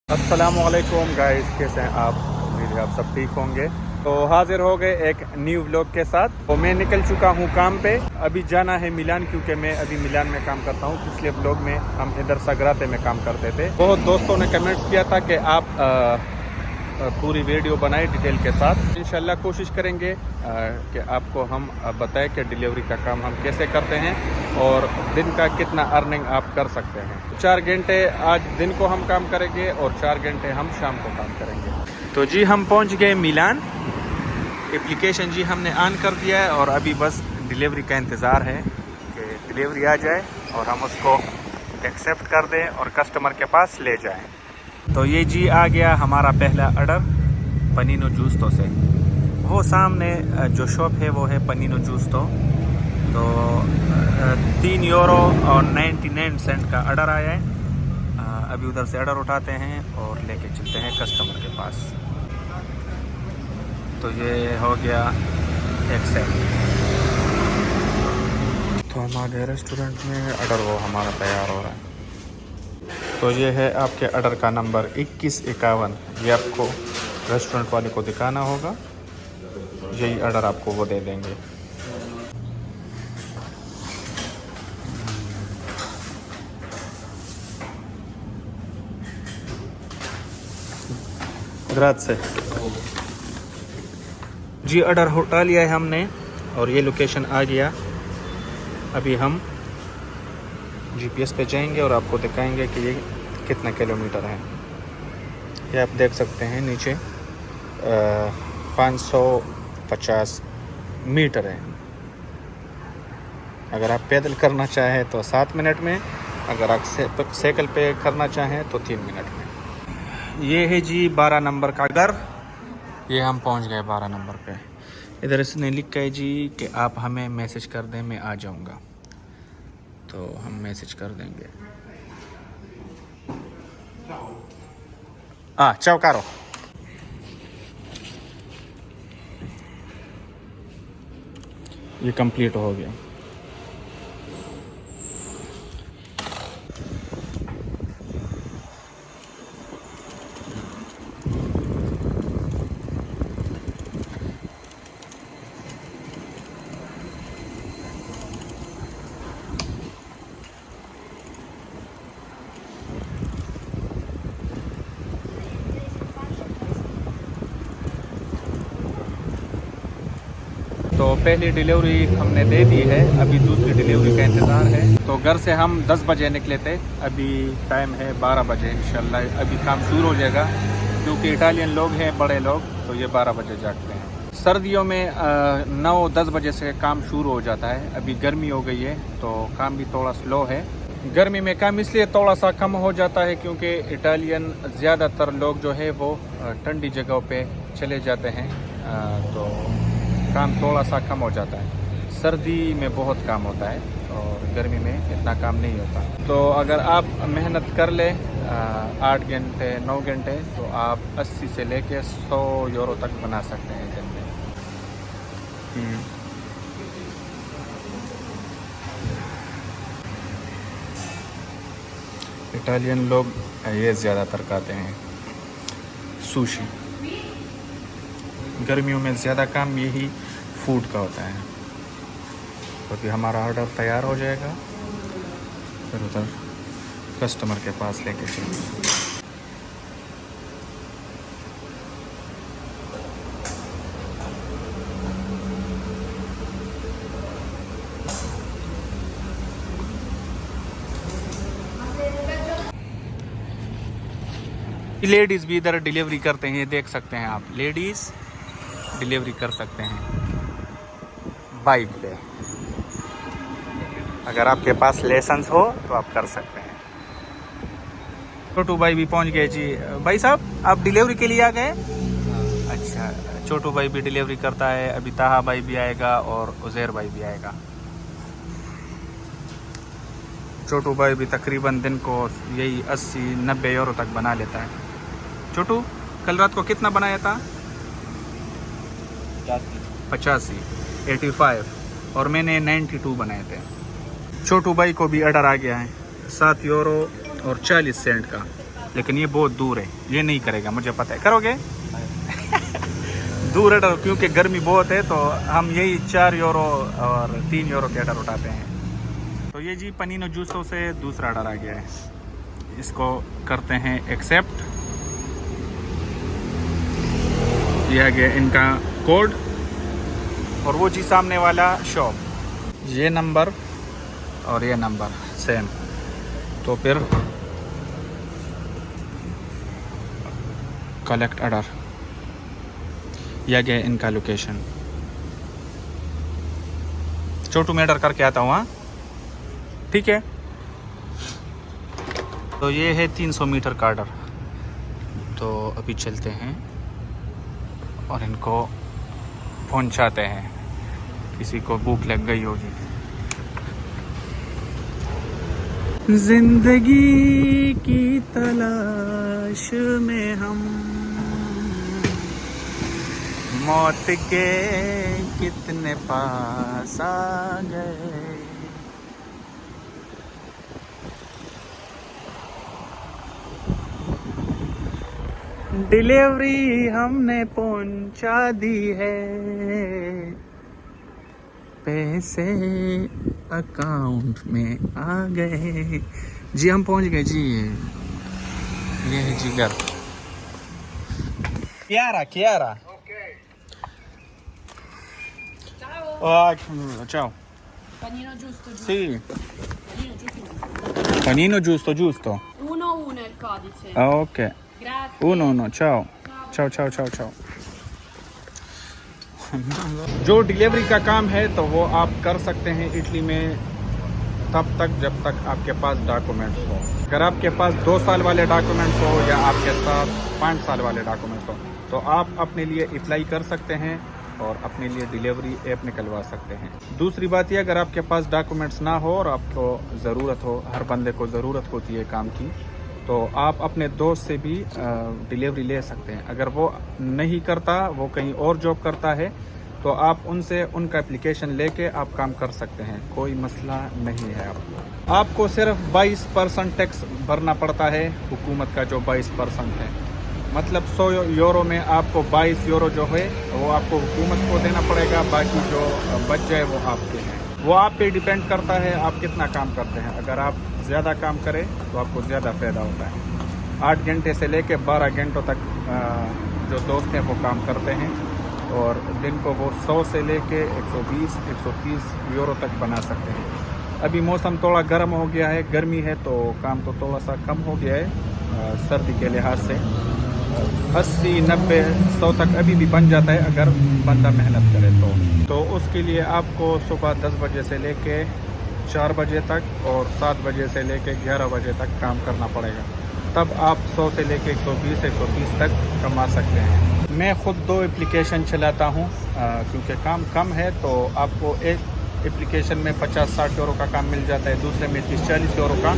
अस्सलामुअलैकुम गाइस, कैसे हैं आप? उम्मीद है आप सब ठीक होंगे। तो हाजिर हो गए एक न्यू व्लॉग के साथ। तो मैं निकल चुका हूं काम पे। अभी जाना है मिलान, क्योंकि मैं अभी मिलान में काम करता हूं। पिछले व्लॉग में हम इधर सगराते में काम करते थे। बहुत दोस्तों ने कमेंट्स किया था कि आप पूरी वीडियो बनाए डिटेल के साथ। इंशाल्लाह कोशिश करेंगे कि आपको हम बताएं कि डिलीवरी का काम हम कैसे करते हैं और दिन का कितना अर्निंग आप कर सकते हैं। 4 घंटे आज दिन को हम काम करेंगे और 4 घंटे हम शाम को काम करेंगे। तो जी हम पहुंच गए मिलान। एप्लीकेशन जी हमने ऑन कर दिया है और अभी बस डिलीवरी का इंतज़ार है कि डिलीवरी आ जाए और हम उसको एक्सेप्ट कर दें और कस्टमर के पास ले जाएं। तो ये जी आ गया हमारा पहला ऑर्डर पनीनो जूस्तो से। वो सामने जो शॉप है वो है पनीनो जूस्तो। तो 3 यूरो और 99 सेंट का ऑर्डर आया है। अभी उधर से ऑर्डर उठाते हैं और लेके चलते हैं कस्टमर के पास। तो ये हो गया एक्सेप्ट। तो हम आ गए रेस्टोरेंट में, ऑर्डर वो हमारा तैयार हो रहा है। तो ये है आपके ऑर्डर का नंबर 2151। ये आपको रेस्टोरेंट वाले को दिखाना होगा, यही ऑर्डर आपको वो दे देंगे। ग्राzie। जी ऑर्डर उठा लिया है हमने और ये लोकेशन आ गया। अभी हम जीपीएस पे जाएंगे और आपको दिखाएंगे कि ये कितना किलोमीटर है। ये आप देख सकते हैं नीचे 550 मीटर है। अगर आप पैदल करना चाहें तो 7 मिनट में, अगर आप साइकिल पे करना चाहें तो 3 मिनट में। ये है जी 12 नंबर का घर। ये हम पहुंच गए 12 नंबर पे। इधर इसने लिखा है जी कि आप हमें मैसेज कर दें, मैं आ जाऊंगा। तो हम मैसेज कर देंगे। चाओ कारो। ये कंप्लीट हो गया। तो पहली डिलीवरी हमने दे दी है, अभी दूसरी डिलीवरी का इंतज़ार है। तो घर से हम 10 बजे निकले थे, अभी टाइम है 12 बजे। इंशाल्लाह अभी काम शुरू हो जाएगा, क्योंकि इटालियन लोग हैं बड़े लोग, तो ये 12 बजे जागते हैं। सर्दियों में 9-10 बजे से काम शुरू हो जाता है। अभी गर्मी हो गई है तो काम भी थोड़ा स्लो है। गर्मी में काम इसलिए थोड़ा सा कम हो जाता है क्योंकि इटालियन ज़्यादातर लोग जो है वो ठंडी जगहों पे चले जाते हैं, तो काम थोड़ा सा कम हो जाता है। सर्दी में बहुत काम होता है और गर्मी में इतना काम नहीं होता। तो अगर आप मेहनत कर ले 8 घंटे 9 घंटे, तो आप 80 से लेके 100 यूरो तक बना सकते हैं दिन में। इटालियन लोग ये ज़्यादातर खाते हैं सुशी। गर्मियों में ज़्यादा काम यही फूड का होता है। तो अभी हमारा ऑर्डर तैयार हो जाएगा, फिर उधर कस्टमर के पास लेके चलेंगे। लेडीज़ भी इधर डिलीवरी करते हैं, देख सकते हैं आप। लेडीज़ डिलीवरी कर सकते हैं बाइक पे। अगर आपके पास लाइसेंस हो तो आप कर सकते हैं। छोटू भाई भी पहुंच गए जी। भाई साहब आप डिलीवरी के लिए आ गए? अच्छा, छोटू भाई भी डिलीवरी करता है। अभी ताहा भाई भी आएगा और उज़ैर भाई भी आएगा। छोटू भाई भी तकरीबन दिन को यही 80-90 यूरो तक बना लेता है। छोटू कल रात को कितना बनाया था? 85, 85 और मैंने 92 बनाए थे। छोटू भाई को भी ऑर्डर आ गया है 7 यूरो और 40 सेंट का। लेकिन ये बहुत दूर है, ये नहीं करेगा, मुझे पता है। करोगे? दूर है तो, क्योंकि गर्मी बहुत है, तो हम यही 4 यूरो और 3 यूरो के ऑर्डर उठाते हैं। तो ये जी पनीनो जूसो से दूसरा ऑर्डर आ गया है, इसको करते हैं एक्सेप्ट। ये आ गया इनका कोड, और वो जी सामने वाला शॉप, ये नंबर और ये नंबर सेम। तो फिर कलेक्ट ऑर्डर, यह गया इनका लोकेशन। छोटू में ऑर्डर करके आता हूँ, हाँ ठीक है। तो ये है 300 मीटर का ऑर्डर। तो अभी चलते हैं और इनको पहुंचाते हैं, किसी को भूख लग गई होगी। जिंदगी की तलाश में हम मौत के कितने पास आ गए। डिलीवरी हमने पहुंचा दी है, पैसे अकाउंट में आ गए जी, हम पहुंच गए जी। ये है जी घर। Chiara. Ciao. Panino giusto, giusto. Sì, Panino giusto. panino giusto. 1-1 è il codice. Ah, ok. Grazie. 1-1, ciao. Ciao. जो डिलीवरी का काम है तो वो आप कर सकते हैं इटली में तब तक जब तक आपके पास डॉक्यूमेंट्स हो। अगर आपके पास 2 साल वाले डॉक्यूमेंट्स हो या आपके साथ 5 साल वाले डॉक्यूमेंट्स हो, तो आप अपने लिए अप्लाई कर सकते हैं और अपने लिए डिलीवरी ऐप निकलवा सकते हैं। दूसरी बात ये, अगर आपके पास डॉक्यूमेंट्स ना हो और आपको ज़रूरत हो, हर बंदे को ज़रूरत होती है काम की, तो आप अपने दोस्त से भी डिलीवरी ले सकते हैं। अगर वो नहीं करता, वो कहीं और जॉब करता है, तो आप उनसे उनका एप्लीकेशन लेके आप काम कर सकते हैं, कोई मसला नहीं है। आपको सिर्फ 22% टैक्स भरना पड़ता है हुकूमत का, जो 22% है, मतलब 100 यूरो में आपको 22 यूरो जो है वो आपको हुकूमत को देना पड़ेगा, बाकी जो बच जाए वो आपके हैं। वो आप पे डिपेंड करता है आप कितना काम करते हैं। अगर आप ज़्यादा काम करें तो आपको ज़्यादा फ़ायदा होता है। 8 घंटे से लेके 12 घंटों तक जो दोस्त हैं वो काम करते हैं, और दिन को वो 100 से लेके 120-130 यूरो तक बना सकते हैं। अभी मौसम थोड़ा गर्म हो गया है, गर्मी है, तो काम तो थोड़ा सा कम हो गया है सर्दी के लिहाज से। 80-90-100 तक अभी भी बन जाता है अगर बंदा मेहनत करे तो उसके लिए आपको सुबह 10 बजे से लेके 4 बजे तक और 7 बजे से लेके 11 बजे तक काम करना पड़ेगा, तब आप 100 से लेके 120-130 तक कमा सकते हैं। मैं ख़ुद 2 एप्लीकेशन चलाता हूँ क्योंकि काम कम है, तो आपको एक एप्लीकेशन में 50-60 यूरो का काम मिल जाता है, दूसरे में 30-40 यूरो का,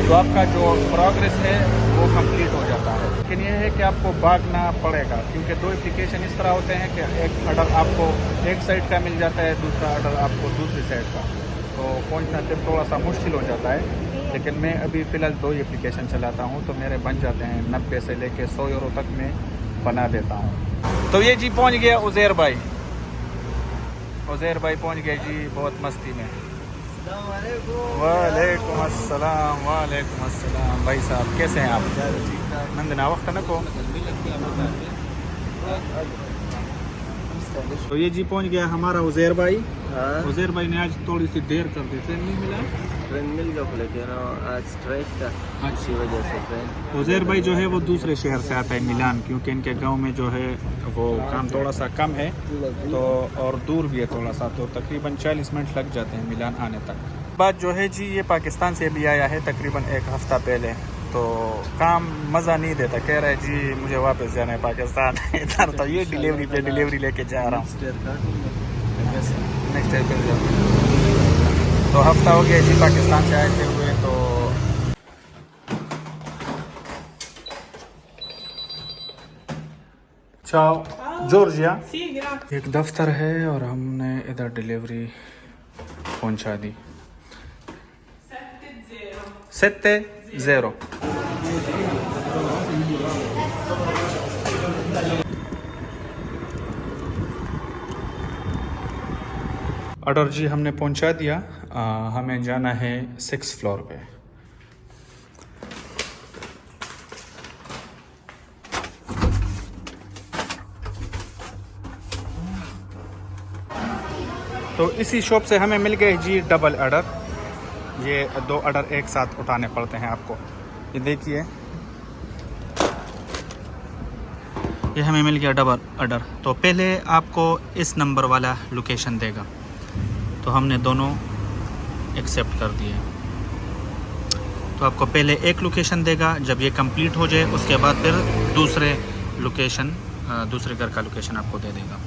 तो आपका जो प्रोग्रेस है वो कंप्लीट हो जाता है। लेकिन यह है कि आपको भागना पड़ेगा, क्योंकि 2 एप्लीकेशन इस तरह होते हैं कि एक ऑर्डर आपको एक साइड का मिल जाता है, दूसरा ऑर्डर आपको दूसरी साइड का, तो पहुंचना फिर थोड़ा सा मुश्किल हो जाता है। लेकिन मैं अभी फ़िलहाल 2 ही एप्लीकेशन चलाता हूं, तो मेरे बन जाते हैं 90 से लेके 100 यूरो तक मैं बना देता हूं। तो ये जी पहुंच गया उज़ैर भाई पहुंच गए जी, बहुत मस्ती में। वालेकुम अस्सलाम भाई साहब, कैसे हैं आप? नंदना वक्त न को। तो ये जी पहुंच गया हमारा उज़ैर भाई। उज़ैर भाई ने आज थोड़ी सी देर कर दी, ट्रेन नहीं मिला। ट्रेन मिल गया लेकिन आज स्ट्राइक था, अच्छी वजह से ट्रेन। उज़ैर भाई जो है वो दूसरे शहर से आता है, मिलान, क्योंकि इनके गांव में जो है वो काम थोड़ा सा कम है, तो और दूर भी है थोड़ा सा, तो तकरीबन 40 मिनट लग जाते हैं मिलान आने तक। बात जो है जी, ये पाकिस्तान से भी आया है तकरीबन 1 हफ़्ता पहले, तो काम मज़ा नहीं देता, कह रहा है जी मुझे वापस जाना है पाकिस्तान। इधर तो ये डिलीवरी पे डिलीवरी लेके जा रहा हूँ, नेक्स्ट ईयर पे तो हफ्ता हो गया जी पाकिस्तान से आए थे हुए। तो चाओ जॉर्जिया। एक दफ्तर है और हमने इधर डिलीवरी पहुंचा दी। 7-0 ऑर्डर जी हमने पहुंचा दिया। हमें जाना है 6th फ्लोर पे। तो इसी शॉप से हमें मिल गए जी डबल ऑर्डर। ये 2 ऑर्डर एक साथ उठाने पड़ते हैं आपको। ये देखिए, ये हमें मिल गया डबल ऑर्डर। तो पहले आपको इस नंबर वाला लोकेशन देगा, तो हमने दोनों एक्सेप्ट कर दिए। तो आपको पहले एक लोकेशन देगा, जब ये कंप्लीट हो जाए उसके बाद फिर दूसरे घर का लोकेशन आपको दे देगा।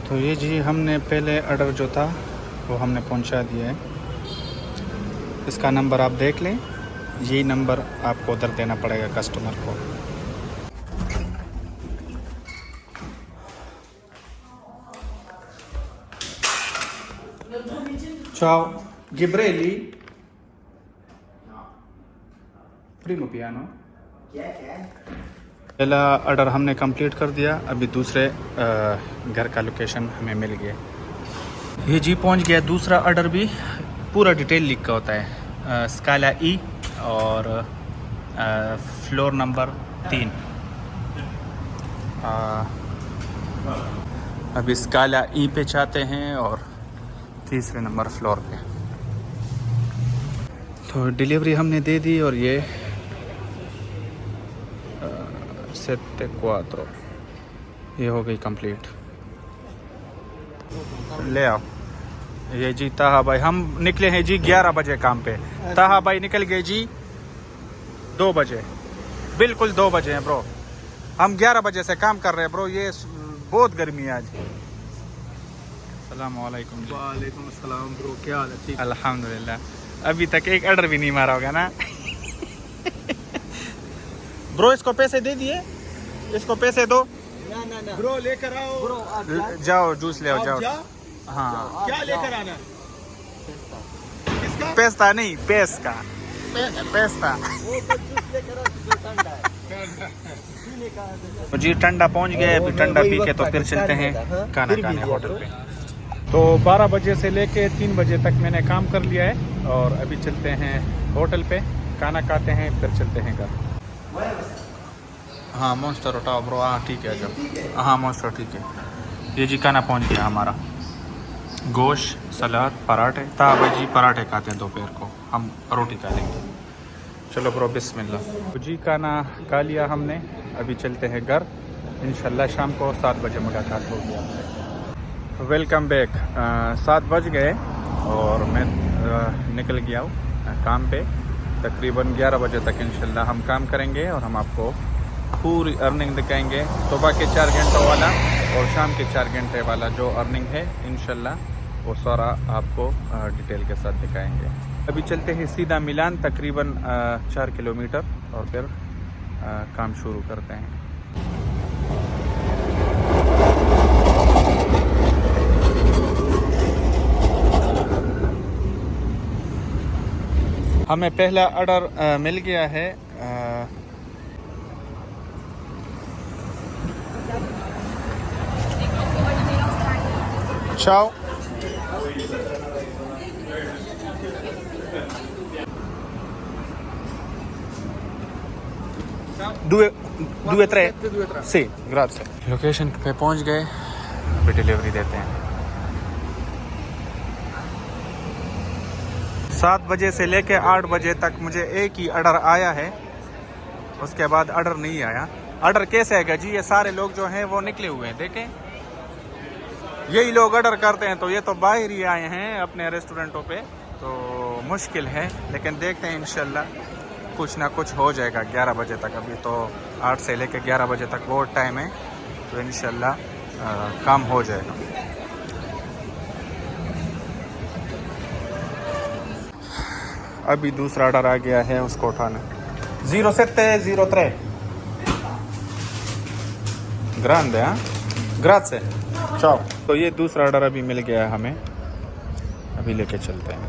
तो ये जी हमने पहले ऑर्डर जो था वो हमने पहुंचा दिया है। इसका नंबर आप देख लें, यही नंबर आपको उधर देना पड़ेगा कस्टमर को। Ciao, Ghibrelli? Primo piano? पहला ऑर्डर हमने कंप्लीट कर दिया। अभी दूसरे घर का लोकेशन हमें मिल गया। ये जी पहुंच गया दूसरा ऑर्डर भी। पूरा डिटेल लिखा होता है, स्काला ई और फ्लोर नंबर 3। अभी स्काला ई पे चाहते हैं और 3 नंबर फ्लोर पे। तो डिलीवरी हमने दे दी और ये 7-4 ये हो गई कंप्लीट। ले आओ। ये जी ताहा भाई, हम निकले हैं जी 11 बजे काम पे। ताहा भाई निकल गए जी 2 बजे, बिल्कुल 2 बजे हैं ब्रो। हम 11 बजे से काम कर रहे हैं ब्रो। ये बहुत गर्मी है आज। अस्सलामुअलैकुम। वालेकुम अस्सलाम ब्रो, क्या हाल है? ठीक। अल्हम्दुलिल्लाह। अभी तक एक ऑर्डर भी नहीं मारा होगा ना। ब्रो इसको पैसे दे दिए, इसको पैसे दो। ना ब्रो लेकर आओ ब्रो, आप जाओ जूस ले आओ, जाओ। हाँ, क्या लेकर आना? किसका? पेस्ता नहीं, पेस्ता। तो जी ठंडा पहुंच गए। अभी ठंडा पी के तो फिर चलते हैं खाना खाने होटल पे। तो 12 बजे से लेके 3 बजे तक मैंने काम कर लिया है और अभी चलते हैं होटल पे, खाना खाते हैं, फिर चलते हैं घर। हाँ मॉन्स्टर उठाओ ब्रो। हाँ ठीक है, जब हाँ मॉन्स्टर ठीक है। ये जी खाना पहुंच गया हमारा। गोश्त, सलाद, पराठे। ताबा जी पराठे खाते हैं दोपहर को, हम रोटी खा लेंगे। चलो ब्रो बिस्मिल्लाह। तो जी खाना खा लिया हमने, अभी चलते हैं घर। इंशाल्लाह शाम को 7 बजे मुलाकात होगी आपसे। Welcome back. 7 बज गए और मैं निकल गया हूँ काम पे। तकरीबन 11 बजे तक इंशाल्लाह हम काम करेंगे और हम आपको पूरी अर्निंग दिखाएंगे। सुबह के 4 घंटों वाला और शाम के 4 घंटे वाला जो अर्निंग है इंशाल्लाह वो सारा आपको डिटेल के साथ दिखाएंगे। अभी चलते हैं सीधा मिलान, तकरीबन 4 किलोमीटर, और फिर काम शुरू करते हैं। हमें पहला ऑर्डर मिल गया है। चाओ। due tre sì grazie। Location पे पहुंच गए, अभी डिलीवरी देते हैं। 7 बजे से लेके 8 बजे तक मुझे एक ही ऑर्डर आया है, उसके बाद ऑर्डर नहीं आया। ऑर्डर कैसे आएगा जी? ये सारे लोग जो हैं वो निकले हुए हैं, देखें यही लोग ऑर्डर करते हैं। तो ये तो बाहर ही आए हैं अपने रेस्टोरेंटों पे, तो मुश्किल है, लेकिन देखते हैं इंशाल्लाह कुछ ना कुछ हो जाएगा 11 बजे तक। अभी तो 8 से लेके 11 बजे तक बहुत टाइम है, तो इंशाल्लाह काम हो जाएगा। अभी दूसरा ऑर्डर आ गया है, उसको उठाना। 0703 grande, grazie, चाओ। तो ये दूसरा ऑर्डर अभी मिल गया है हमें, अभी लेके चलते हैं।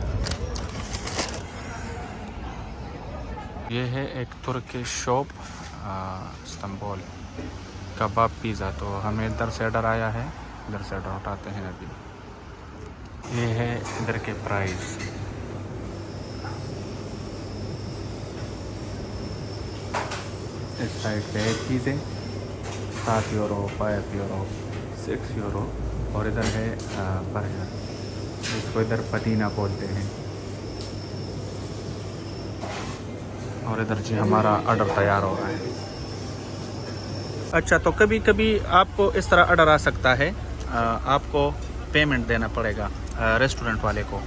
ये है एक तुर्किश शॉप इस्तांबुल, कबाब पिज़्ज़ा। तो हमें इधर से ऑर्डर आया है, इधर से ऑर्डर उठाते हैं अभी। ये है इधर के प्राइस। इस साइड पे एक चीज़ है 7 यूरो, 5 यूरो, 6 यूरो। और इधर है बर्गर, इसको इधर पदीना बोलते हैं। और इधर जी हमारा ऑर्डर तैयार हो रहा है। अच्छा, तो कभी कभी आपको इस तरह ऑर्डर आ सकता है, आपको पेमेंट देना पड़ेगा रेस्टोरेंट वाले को।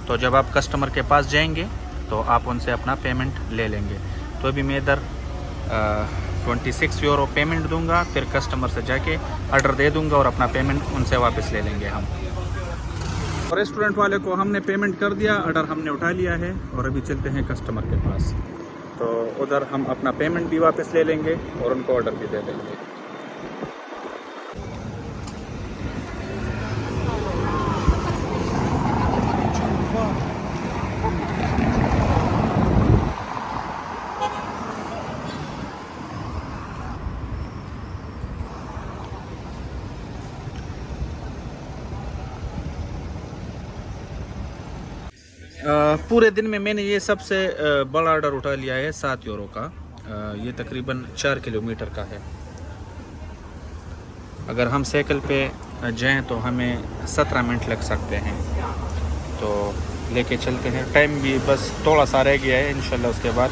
तो जब आप कस्टमर के पास जाएंगे तो आप उनसे अपना पेमेंट ले लेंगे। तो अभी मैं इधर 26 यूरो पेमेंट दूंगा, फिर कस्टमर से जाके ऑर्डर दे दूंगा और अपना पेमेंट उनसे वापस ले लेंगे हम। और रेस्टोरेंट वाले को हमने पेमेंट कर दिया, ऑर्डर हमने उठा लिया है और अभी चलते हैं कस्टमर के पास। तो उधर हम अपना पेमेंट भी वापस ले लेंगे और उनको ऑर्डर भी दे देंगे। पूरे दिन में मैंने ये सबसे बड़ा ऑर्डर उठा लिया है 7 यूरो का। ये तकरीबन 4 किलोमीटर का है। अगर हम साइकिल पे जाएं तो हमें 17 मिनट लग सकते हैं। तो लेके चलते हैं, टाइम भी बस थोड़ा सा रह गया है, इंशाल्लाह उसके बाद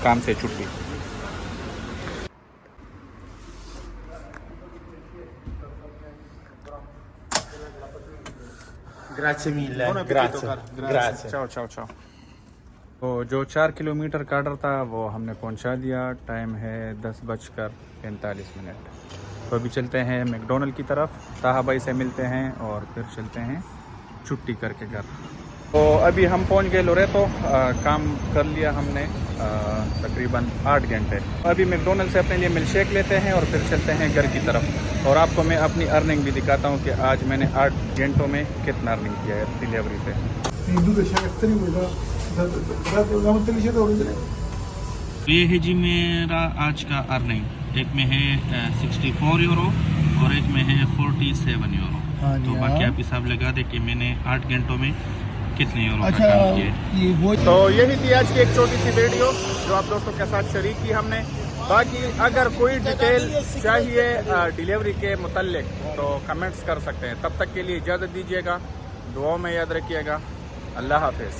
काम से छुट्टी। Grazie mille. Grazie. चाओ चाओ चाओ। तो जो 4 किलोमीटर का ऑर्डर था वो हमने पहुंचा दिया। टाइम है 10:45। तो अभी चलते हैं मैकडोनल्ड की तरफ, ताहा भाई से मिलते हैं और फिर चलते हैं छुट्टी करके घर। तो अभी हम पहुंच गए लोरेतो। काम कर लिया हमने तकरीबन 8 घंटे। अभी मैकडोनल्ड से अपने लिए मिल्कशेक लेते हैं और फिर चलते हैं घर की तरफ। और आपको मैं अपनी अर्निंग भी दिखाता हूं कि आज मैंने 8 घंटों में कितना अर्निंग किया है डिलीवरी से। ये है जी मेरा आज का अर्निंग। एक में है 64 यूरो और एक में है 47 यूरो। तो बाकी आप हिसाब लगा दे कि मैंने 8 घंटों में कितने यूरो का काम किया। तो यही थी आज की एक छोटी सी वीडियो जो आप दोस्तों के साथ शरीक की हमने। बाकी अगर कोई डिटेल चाहिए डिलीवरी के मुतल्लिक तो कमेंट्स कर सकते हैं। तब तक के लिए इजाज़त दीजिएगा, दुआओं में याद रखिएगा। अल्लाह हाफिज़।